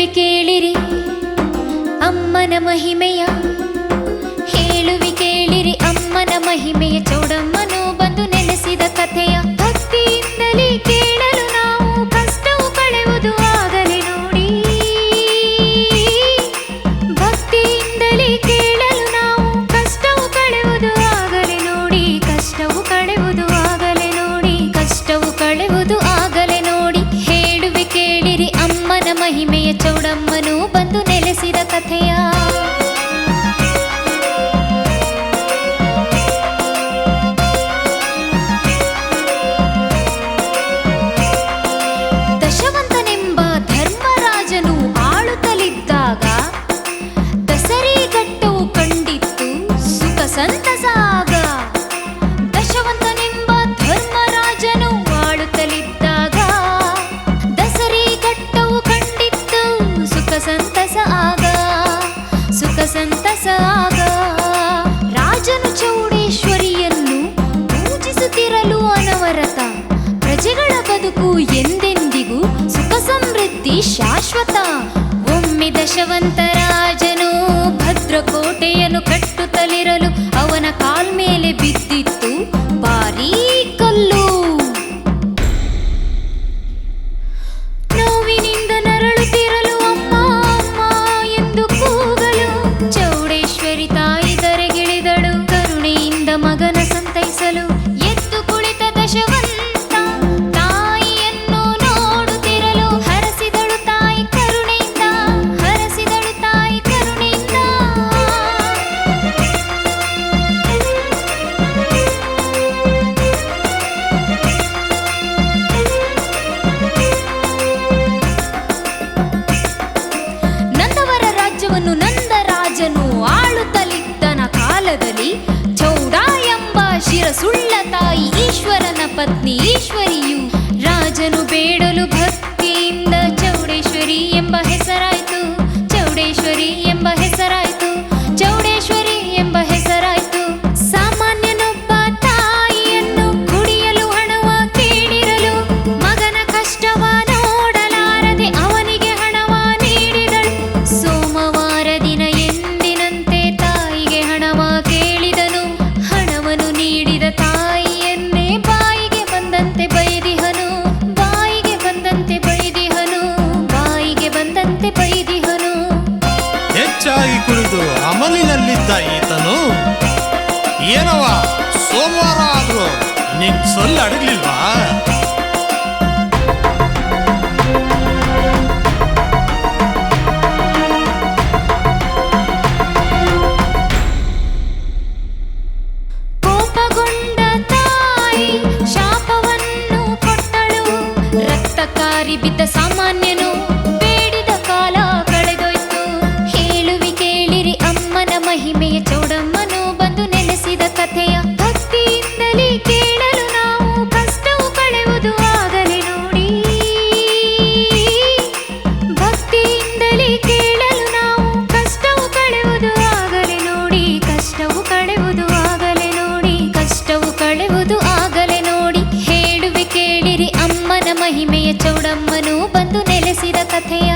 ಹೇಳುವೆ ಕೇಳಿರಿ ಅಮ್ಮನ ಮಹಿಮೆಯ, ಹೇಳುವೆ ಕೇಳಿರಿ ಅಮ್ಮನ ಮಹಿಮೆಯ. ಚೌಡಮ್ಮನು ಬಂದು ನೆಲೆಸಿದ ಕಥೆಯ, ಭಕ್ತಿಯಿಂದಲೇ ಕೇಳಲು ನಾವು ಕಷ್ಟವು ಕಳೆಯುವುದು ಆಗಲೇ ನೋಡಿ. ಭಕ್ತಿಯಿಂದಲೇ ಕೇಳಲು ನಾವು ಕಷ್ಟವು ಕಳೆಯುವುದು ಆಗಲೇ ನೋಡಿ. ಕಷ್ಟವು ಕಳೆಯುವುದು ಆಗಲೇ ನೋಡಿ. ಕಷ್ಟವು ಕಳೆಯುವುದು ಆಗಲೇ ನೋಡಿ. ಹೇಳುವೆ ಕೇಳಿರಿ ಅಮ್ಮನ ಮಹಿಮೆಯ, ಚೌಡಮ್ಮನು ಬಂದು ನೆಲೆಸಿದ ಕಥೆಯ. ದಶವಂತನೆಂಬ ಧರ್ಮರಾಜನು ಆಳುತ್ತಲಿದ್ದಾಗ ದಸರಿಘಟ್ಟವು ಕಂಡಿತ್ತು ಸುಖ ಸಂತಸಾಗ. ದಶವಂತನೆಂಬ ಧರ್ಮರಾಜನು ಆಳುತ್ತಲಿದ್ದಾಗ ದಸರಿಘಟ್ಟವು ಕಂಡಿತ್ತು ಸುಖ ಸಂತಸ ಆಗ, ಸುಖ ಸಂತಸ ಆಗ. ರಾಜನು ಚೌಡೇಶ್ವರಿಯನ್ನು ಪೂಜಿಸುತ್ತಿರಲು ಅನವರತ, ಪ್ರಜೆಗಳ ಬದುಕು ಎಂದೆಂದಿಗೂ ಸುಖ ಸಮೃದ್ಧಿ ಶಾಶ್ವತ. ಒಮ್ಮೆ ದಶವಂತರಾಜನು ಭದ್ರಕೋಟೆಯನ್ನು ಕಟ್ಟುತ್ತಲಿರಲು ಅವನ ಕಾಲ್ಮೇಲೆ ಬಿದ್ದಿತ್ತು ಭಾರೀ ಕಲ್ಲು. ನೋವಿನಿಂದ ನರಳುತ್ತಿರಲು ಅಮ್ಮ ಅಮ್ಮ ಎಂದು ಕೂಗಲು ಚೌಡೇಶ್ವರಿ ತಾಯಿ ಧರೆಗಿಳಿದಳು ಕರುಣೆಯಿಂದ ಮಗನ ಸಂತೈಸಲು. ಎದ್ದು ಕುಳಿತ ದಶವಂತ ತಾಯಿಯನ್ನು ನೋಡುತ್ತಿರಲು ಹರಸಿದಳು ತಾಯಿ ಕರುಣೆಯಿಂದ, ಹರಸಿದಳು ತಾಯಿ ಕರುಣೆಯಿಂದ. ನಂದವರ ರಾಜ್ಯವನ್ನು ನಂದರಾಜನು ಆಳುತ್ತಲಿದ್ದನ ಕಾಲದಲ್ಲಿ ಚೌಡ ಎಂಬ ಶಿರಸುಳ್ಳ ತಾಯಿ ಈಶ್ವರನ ಪತ್ನಿ ಈಶ್ವರಿಯು ರಾಜನು ಬೇಡಲು ಭಕ್ತಿಯಿಂದ ಚೌಡೇಶ್ವರಿ ಎಂಬ ಹೆಸರಾಯಿತು. ಚೌಡೇಶ್ವರಿ ಎಂಬ ಹೆಸರಾಯಿತು. ಚೌಡೇಶ್ವರಿ ಎಂಬ ಹೆಸರಾಯಿತು. ಸಾಮಾನ್ಯನೊಬ್ಬ ತಾಯಿಯನ್ನು ಕುಡಿಯಲು ಹಣವ ಕೇಳಿರಲು ಮಗನ ಕಷ್ಟವ ನೋಡಲಾರದೆ ಅವನಿಗೆ ಹಣವ ನೀಡಿದಳು. ಸೋಮವಾರ ದಿನ ಎಂದಿನಂತೆ ತಾಯಿಗೆ ಹಣವ ಕೇಳಿದನು. ಹಣವನ್ನು ನೀಡಿದ ತಾಯಿಯನ್ನೇ ಬಾಯಿಗೆ ಬಂದಂತೆ ಬೈದಿಹನು, ಬಾಯಿಗೆ ಬಂದಂತೆ ಬೈದಿಹನು, ಬಾಯಿಗೆ ಬಂದಂತೆ ಬೈದಿಹನು. ಹೆಚ್ಚಾಗಿ ಕುಡಿದು ಅಮಲಿನಲ್ಲಿದ್ದ ಈತನು ಏನವ ಸೋಮವಾರ ಆದ್ರೂ ನಿನ್ ಸೊಲ್ಲು ಅಡಗ್ಲಿಲ್ವಾ? ಕೋಪಗೊಂಡ ತಾಯಿ ಶಾಪವನ್ನು ಕೊಟ್ಟಳು. ರಕ್ತಕಾರಿ ಬಿದ್ದ ಸಾಮಾನ್ಯನು ಬೇಡಿದ ಕಾಲ ಕಳೆದೋಯ್ತು. ಹೇಳುವಿ ಕೇಳಿರಿ ಅಮ್ಮನ ಮಹಿಮೆಯ, ಚೌಡಮ್ಮನು ಬಂದು ನೆಲೆಸಿದ ಕಥೆಯ. ಭಕ್ತಿಯಿಂದಲೇ ಕೇಳಲು ನಾವು ಕಷ್ಟವು ಕಳೆಯುವುದು ಆಗಲೇ ನೋಡಿ. ಭಕ್ತಿಯಿಂದಲೇ ಕೇಳಲು ನಾವು ಕಷ್ಟವು ಕಳೆಯುವುದು ಆಗಲೇ ನೋಡಿ. ಕಷ್ಟವು ಕಳೆಯುವುದು ಆಗಲೇ ನೋಡಿ. ಕಷ್ಟವು ಕಳೆಯುವುದು ಆಗಲೇ ನೋಡಿ. ಹೇಳುವೆ ಕೇಳಿರಿ ಅಮ್ಮನ ಮಹಿಮೆಯ, ಚೌಡಮ್ಮನು ಬಂದು ನೆಲೆಸಿದ ಕಥೆಯ.